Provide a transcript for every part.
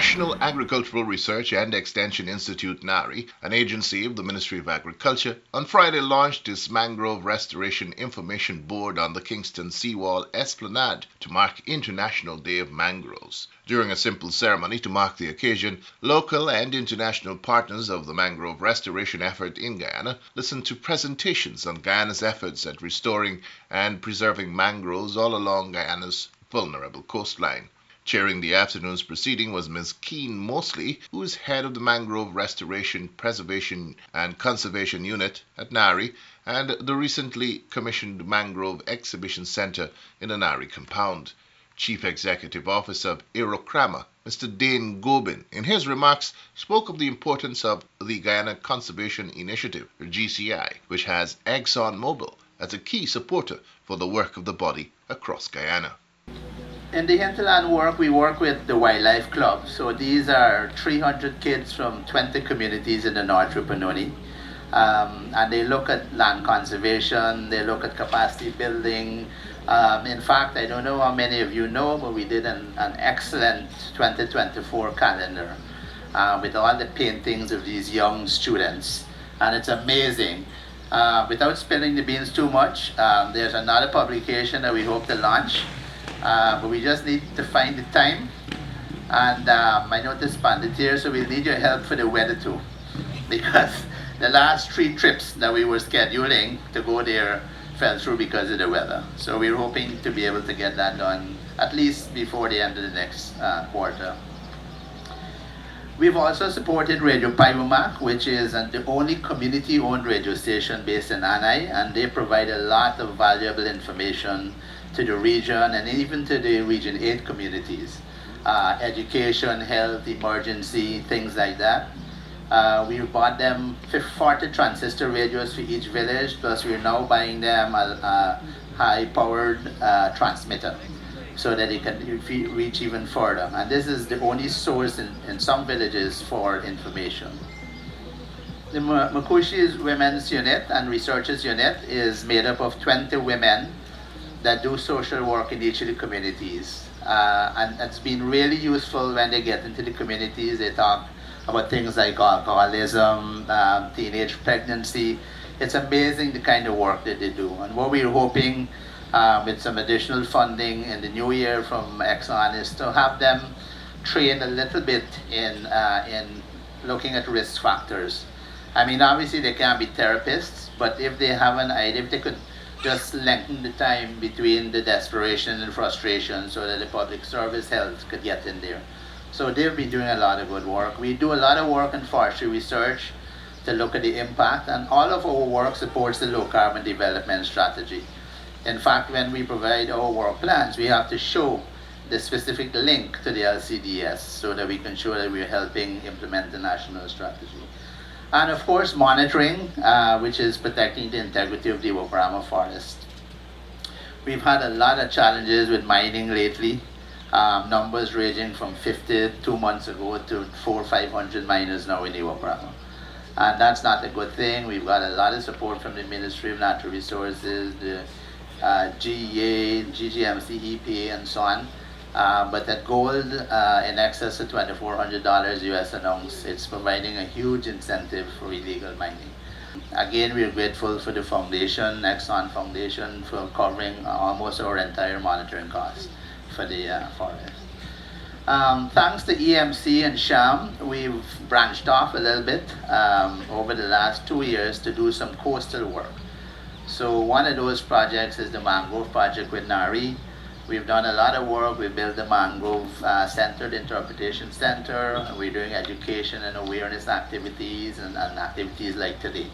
National Agricultural Research and Extension Institute NAREI, an agency of the Ministry of Agriculture, on Friday launched its Mangrove Restoration Information Board on the Kingston Seawall Esplanade to mark International Day of Mangroves. During a simple ceremony to mark the occasion, local and international partners of the mangrove restoration effort in Guyana listened to presentations on Guyana's efforts at restoring and preserving mangroves all along Guyana's vulnerable coastline. Chairing the afternoon's proceeding was Ms. Keen Mosley, who is head of the Mangrove Restoration, Preservation and Conservation Unit at NAREI and the recently commissioned Mangrove Exhibition Centre in the NAREI compound. Chief Executive Officer of Aerocrama, Mr. Dane Gobin, in his remarks, spoke of the importance of the Guyana Conservation Initiative, or GCI, which has Exxon Mobil as a key supporter for the work of the body across Guyana. In the hinterland work, we work with the Wildlife Club. So these are 300 kids from 20 communities in the North Rupununi. And they look at land conservation, they look at capacity building. In fact, I don't know how many of you know, but we did an excellent 2024 calendar with all the paintings of these young students. And it's amazing. Without spilling the beans too much, there's another publication that we hope to launch. But we just need to find the time, and I noticed bandit here, so we'll need your help for the weather too, because the last 3 trips that we were scheduling to go there fell through because of the weather. So we're hoping to be able to get that done at least before the end of the next quarter. We've also supported Radio Paivumak, which is the only community-owned radio station based in Anai, and they provide a lot of valuable information to the region and even to the Region 8 communities. Education, health, emergency, things like that. We bought them 40 transistor radios for each village, plus we're now buying them a high-powered transmitter so that it can reach even further. And this is the only source in some villages for information. The Makushi's Women's Unit and Researchers Unit is made up of 20 women that do social work in each of the communities. And it's been really useful when they get into the communities. They talk about things like alcoholism, teenage pregnancy. It's amazing the kind of work that they do. And what we're hoping with some additional funding in the new year from Exxon is to have them train a little bit in looking at risk factors. I mean, obviously they can't be therapists, but if they have an idea, if they could just lengthen the time between the desperation and frustration so that the public service health could get in there. So they've been doing a lot of good work. We do a lot of work in forestry research to look at the impact, and all of our work supports the low carbon development strategy. In fact, when we provide our work plans, we have to show the specific link to the LCDS so that we can show that we're helping implement the national strategy. And of course, monitoring, which is protecting the integrity of the Waprama forest. We've had a lot of challenges with mining lately, numbers ranging from 50 2 months ago to 400 or 500 miners now in the Waprama. And that's not a good thing. We've got a lot of support from the Ministry of Natural Resources, the GEA, GGMC, EPA, and so on. But that gold in excess of $2,400 US an ounce, it's providing a huge incentive for illegal mining. Again, we're grateful for the foundation, Exxon Foundation, for covering almost our entire monitoring costs for the forest. Thanks to EMC and SHAM, we've branched off a little bit over the last 2 years to do some coastal work. So one of those projects is the Mangrove project with NAREI. We've done a lot of work. We built the Mangrove Centered Interpretation Center. And we're doing education and awareness activities and activities like today.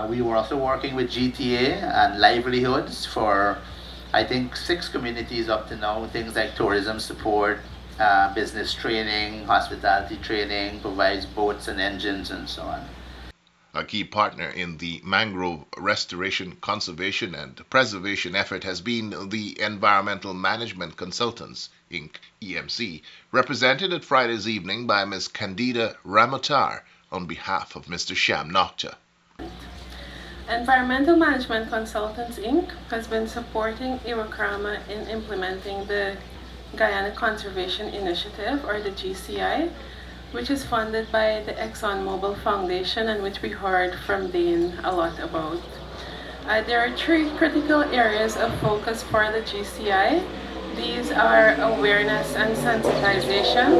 We were also working with GTA and livelihoods for, I think, 6 communities up to now. Things like tourism support, business training, hospitality training, provides boats and engines and so on. A key partner in the mangrove restoration, conservation, and preservation effort has been the Environmental Management Consultants, Inc., EMC, represented at Friday's evening by Ms. Candida Ramotar on behalf of Mr. Sham Nokta. Environmental Management Consultants, Inc. has been supporting Aerocrama in implementing the Guyana Conservation Initiative, or the GCI, which is funded by the Exxon Foundation and which we heard from Dane a lot about. There are three critical areas of focus for the GCI. These are awareness and sensitization,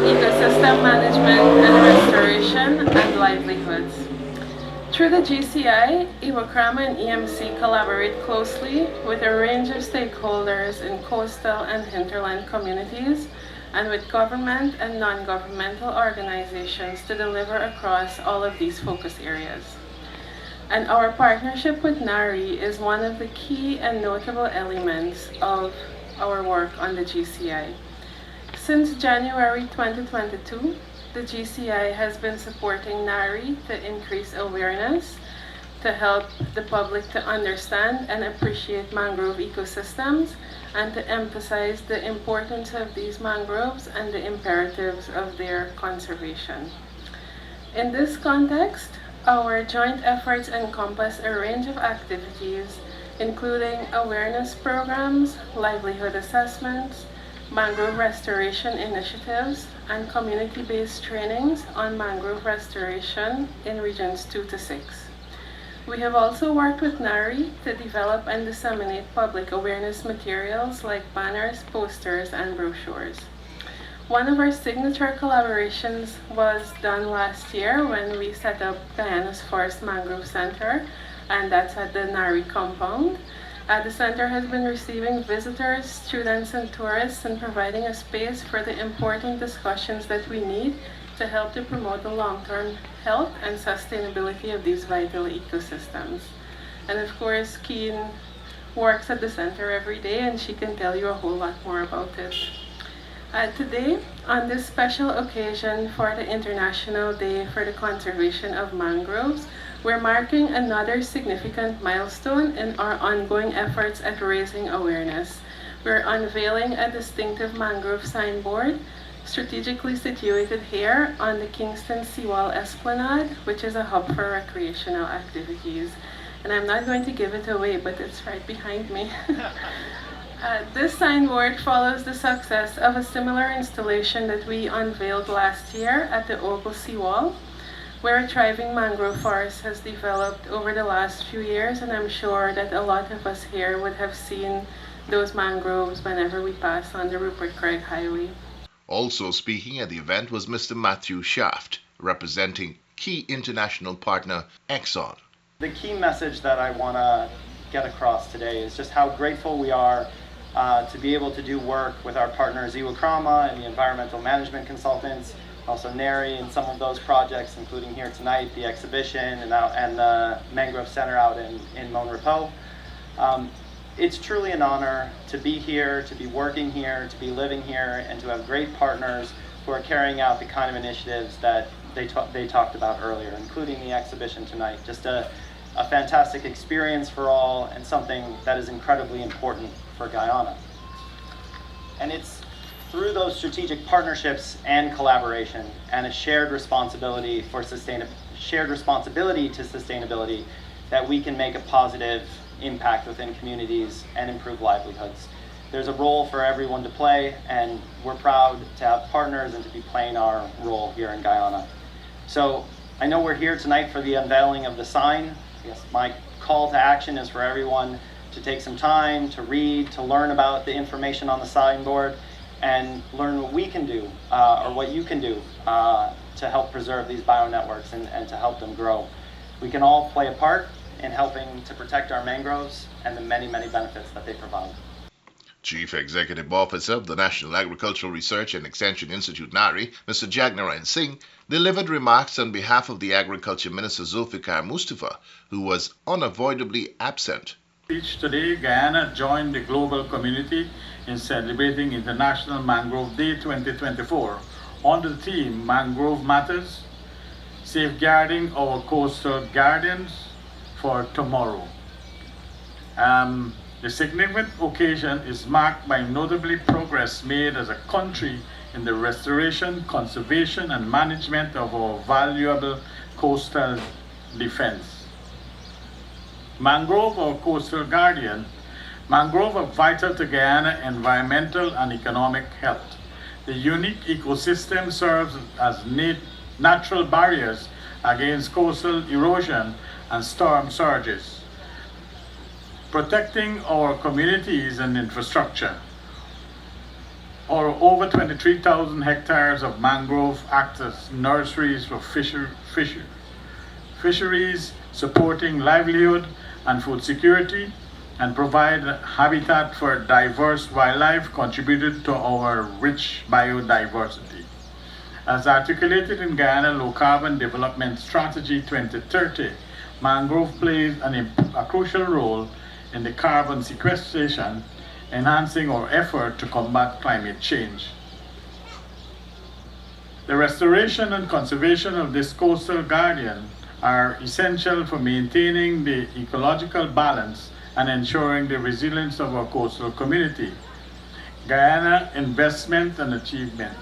ecosystem management and restoration, and livelihoods. Through the GCI, Iwokrama and EMC collaborate closely with a range of stakeholders in coastal and hinterland communities and with government and non-governmental organizations to deliver across all of these focus areas. And our partnership with NAREI is one of the key and notable elements of our work on the GCI. Since January 2022, the GCI has been supporting NAREI to increase awareness, to help the public to understand and appreciate mangrove ecosystems, and to emphasize the importance of these mangroves and the imperatives of their conservation. In this context, our joint efforts encompass a range of activities, including awareness programs, livelihood assessments, mangrove restoration initiatives, and community-based trainings on mangrove restoration in regions 2 to 6. We have also worked with NAREI to develop and disseminate public awareness materials like banners, posters, and brochures. One of our signature collaborations was done last year when we set up Guyana's Forest Mangrove Center, and that's at the NAREI compound. The center has been receiving visitors, students, and tourists and providing a space for the important discussions that we need to help to promote the long-term health and sustainability of these vital ecosystems. And of course, Keen works at the center every day and she can tell you a whole lot more about it. Today, on this special occasion for the International Day for the Conservation of Mangroves, we're marking another significant milestone in our ongoing efforts at raising awareness. We're unveiling a distinctive mangrove signboard strategically situated here on the Kingston Seawall Esplanade, which is a hub for recreational activities. And I'm not going to give it away, but it's right behind me. This signboard follows the success of a similar installation that we unveiled last year at the Ogle Seawall, where a thriving mangrove forest has developed over the last few years, and I'm sure that a lot of us here would have seen those mangroves whenever we pass on the Rupert Craig Highway. Also speaking at the event was Mr. Matthew Shaft, representing key international partner Exxon. The key message that I want to get across today is just how grateful we are to be able to do work with our partners Iwokrama and the environmental management consultants, also NAREI and some of those projects, including here tonight, the exhibition and the Mangrove Center out in Mon Repos. It's truly an honor to be here, to be working here, to be living here, and to have great partners who are carrying out the kind of initiatives that they talked about earlier, including the exhibition tonight. Just a fantastic experience for all and something that is incredibly important for Guyana. And it's through those strategic partnerships and collaboration and a shared responsibility to sustainability that we can make a positive impact within communities and improve livelihoods. There's a role for everyone to play, and we're proud to have partners and to be playing our role here in Guyana. So I know we're here tonight for the unveiling of the sign. Yes, my call to action is for everyone to take some time to read, to learn about the information on the signboard, and learn what we can do, or what you can do to help preserve these bionetworks and to help them grow. We can all play a part in helping to protect our mangroves and the many, many benefits that they provide. Chief Executive Officer of the National Agricultural Research and Extension Institute, NAREI, Mr. Jagnarayan Singh, delivered remarks on behalf of the Agriculture Minister Zulfikar Mustafa, who was unavoidably absent. Today, Guyana joined the global community in celebrating International Mangrove Day 2024 on the theme Mangrove Matters, Safeguarding Our Coastal Gardens for Tomorrow. The significant occasion is marked by notably progress made as a country in the restoration, conservation, and management of our valuable coastal defense. Mangrove, our coastal guardian, Mangrove are vital to Guyana environmental and economic health. The unique ecosystem serves as natural barriers against coastal erosion and storm surges, protecting our communities and infrastructure. Our over 23,000 hectares of mangrove act as nurseries for fisheries, supporting livelihood and food security, and provide habitat for diverse wildlife, contributed to our rich biodiversity. As articulated in Guyana Low Carbon Development Strategy 2030, mangrove plays a crucial role in the carbon sequestration, enhancing our effort to combat climate change. The restoration and conservation of this coastal guardian are essential for maintaining the ecological balance and ensuring the resilience of our coastal community. Guyana investment and achievement.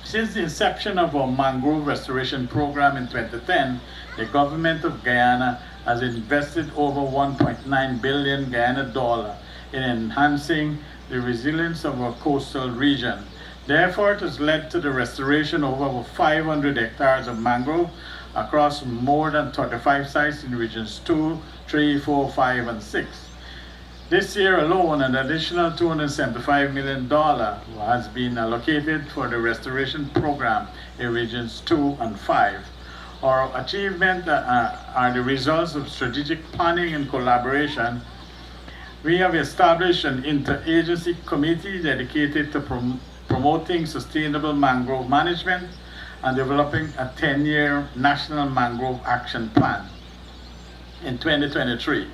Since the inception of our mangrove restoration program in 2010, the government of Guyana has invested over 1.9 billion Guyana dollar in enhancing the resilience of our coastal region. The effort has led to the restoration of over 500 hectares of mangrove across more than 35 sites in regions 2, 3, 4, 5, and 6. This year alone, an additional $275 million has been allocated for the restoration program in regions 2 and 5. Our achievements are the results of strategic planning and collaboration. We have established an interagency committee dedicated to promoting sustainable mangrove management and developing a 10-year National Mangrove Action Plan in 2023.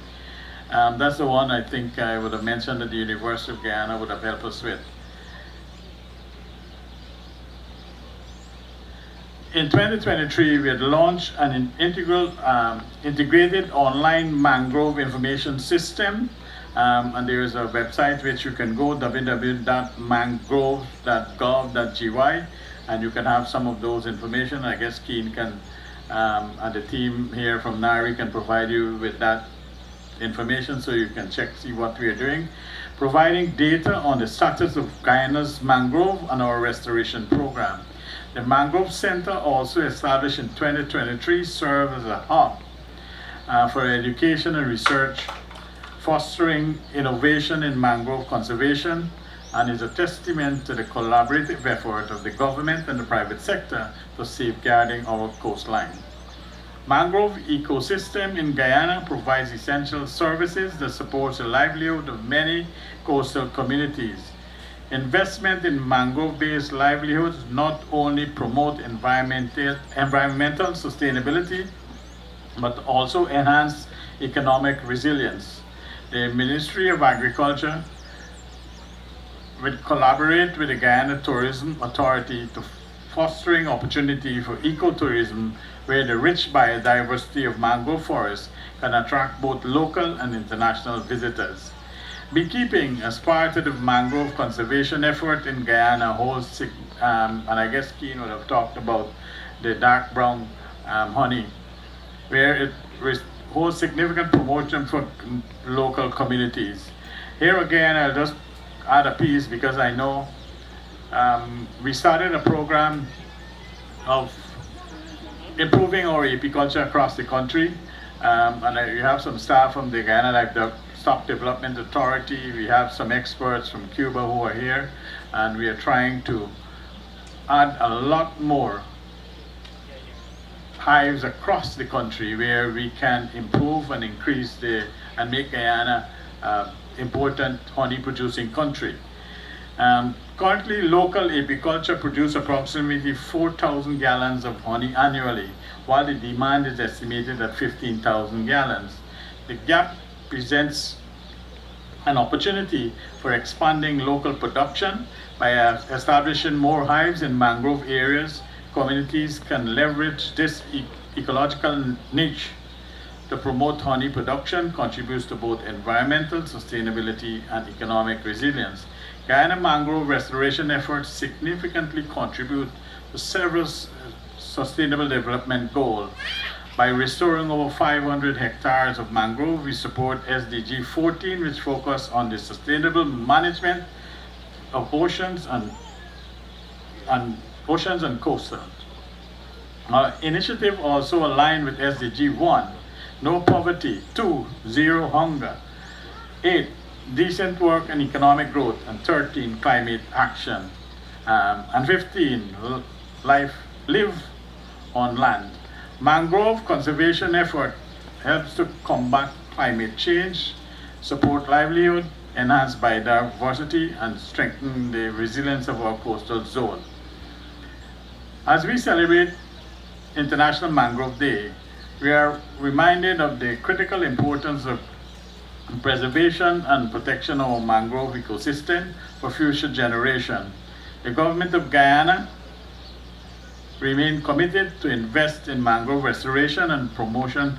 That's the one I think I would have mentioned that the University of Guyana would have helped us with. In 2023, we had launched an integrated online mangrove information system. And there is a website which you can go, www.mangrove.gov.gy, and you can have some of those information. I guess Keen can, and the team here from NAREI can provide you with that information so you can see what we are doing. Providing data on the status of Guyana's mangrove and our restoration program. The Mangrove Center, also established in 2023, serves as a hub for education and research, fostering innovation in mangrove conservation, and is a testament to the collaborative effort of the government and the private sector for safeguarding our coastline. Mangrove ecosystem in Guyana provides essential services that support the livelihood of many coastal communities. Investment in mangrove-based livelihoods not only promote environmental sustainability, but also enhance economic resilience. The Ministry of Agriculture will collaborate with the Guyana Tourism Authority to fostering opportunity for ecotourism, where the rich biodiversity of mangrove forests can attract both local and international visitors. Beekeeping, as part of the mangrove conservation effort in Guyana, holds, and I guess Keen would have talked about the dark brown honey, where it holds significant promotion for local communities. Here again, I'll just add a piece because I know we started a program of improving our apiculture across the country, and we have some staff from the Guyana Livestock Development Authority. We have some experts from Cuba who are here, and we are trying to add a lot more hives across the country where we can improve and increase and make Guyana important honey producing country. Currently, local apiculture produces approximately 4,000 gallons of honey annually, while the demand is estimated at 15,000 gallons. The gap presents an opportunity for expanding local production by establishing more hives in mangrove areas. Communities can leverage this ecological niche to promote honey production, contributes to both environmental sustainability and economic resilience. Guyana mangrove restoration efforts significantly contribute to several sustainable development goals, By restoring over 500 hectares of mangrove, we support SDG 14, which focus on the sustainable management of oceans and coastal. Our initiative also aligned with SDG 1, no poverty, 2, zero hunger, 8, decent work and economic growth, and 13, climate action, and 15, live on land. Mangrove conservation effort helps to combat climate change, support livelihood, enhance biodiversity, and strengthen the resilience of our coastal zone. As we celebrate International Mangrove Day, we are reminded of the critical importance of preservation and protection of our mangrove ecosystem for future generations. The government of Guyana remain committed to invest in mangrove restoration and promotion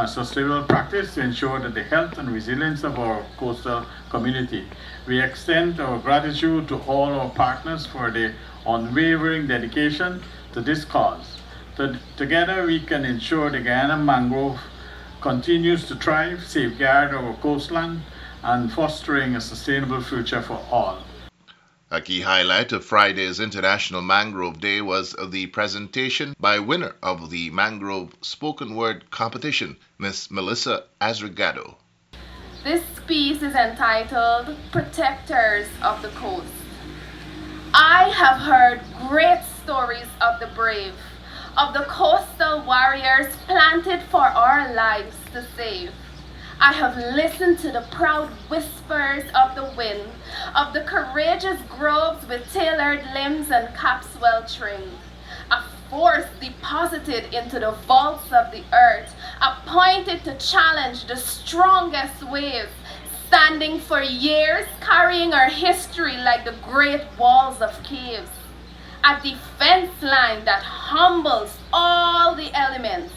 sustainable practice to ensure that the health and resilience of our coastal community. We extend our gratitude to all our partners for their unwavering dedication to this cause. Together we can ensure the Guyana mangrove continues to thrive, safeguard our coastline, and fostering a sustainable future for all. A key highlight of Friday's International Mangrove Day was the presentation by winner of the Mangrove Spoken Word competition, Miss Melissa Azrigado. This piece is entitled Protectors of the Coast. I have heard great stories of the brave, of the coastal warriors planted for our lives to save. I have listened to the proud whispers of the wind, of the courageous groves with tailored limbs and caps well trimmed. A force deposited into the vaults of the earth, appointed to challenge the strongest waves, standing for years, carrying our history like the great walls of caves. A defense line that humbles all the elements,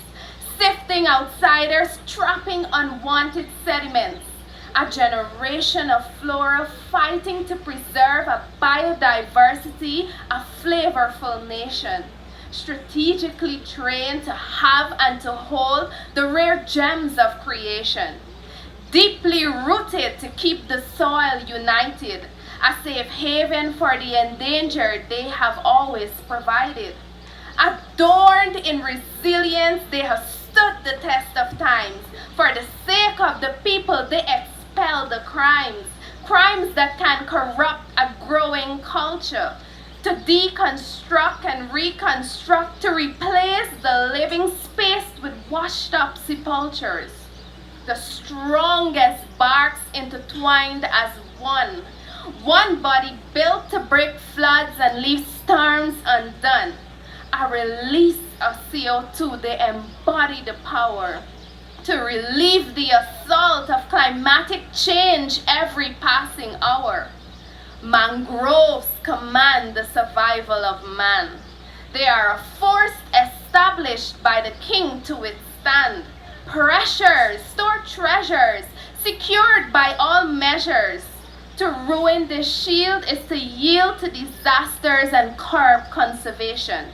sifting outsiders, trapping unwanted sediments. A generation of flora fighting to preserve a biodiversity, a flavorful nation. Strategically trained to have and to hold the rare gems of creation. Deeply rooted to keep the soil united. A safe haven for the endangered they have always provided. Adorned in resilience, they have stood the test of times. For the sake of the people, they expel the crimes. Crimes that can corrupt a growing culture. To deconstruct and reconstruct, to replace the living space with washed up sepulchres. The strongest barks intertwined as one. One body built to break floods and leave storms undone. A release of CO2, they embody the power to relieve the assault of climatic change every passing hour. Mangroves command the survival of man. They are a force established by the king to withstand pressures, store treasures, secured by all measures. To ruin the shield is to yield to disasters and curb conservation.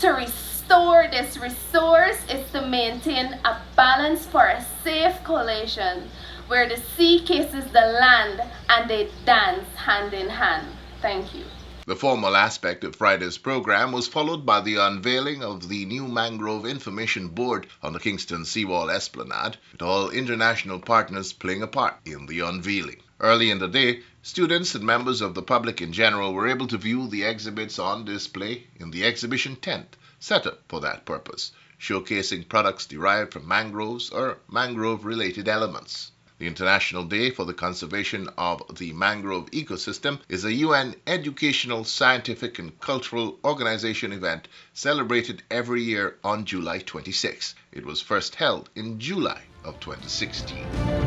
To restore this resource is to maintain a balance for a safe collation where the sea kisses the land and they dance hand in hand. Thank you. The formal aspect of Friday's program was followed by the unveiling of the new Mangrove Information Board on the Kingston Seawall Esplanade, with all international partners playing a part in the unveiling. Early in the day, students and members of the public in general were able to view the exhibits on display in the exhibition tent set up for that purpose, showcasing products derived from mangroves or mangrove-related elements. The International Day for the Conservation of the Mangrove Ecosystem is a UN educational, scientific and cultural organization event celebrated every year on July 26. It was first held in July of 2016.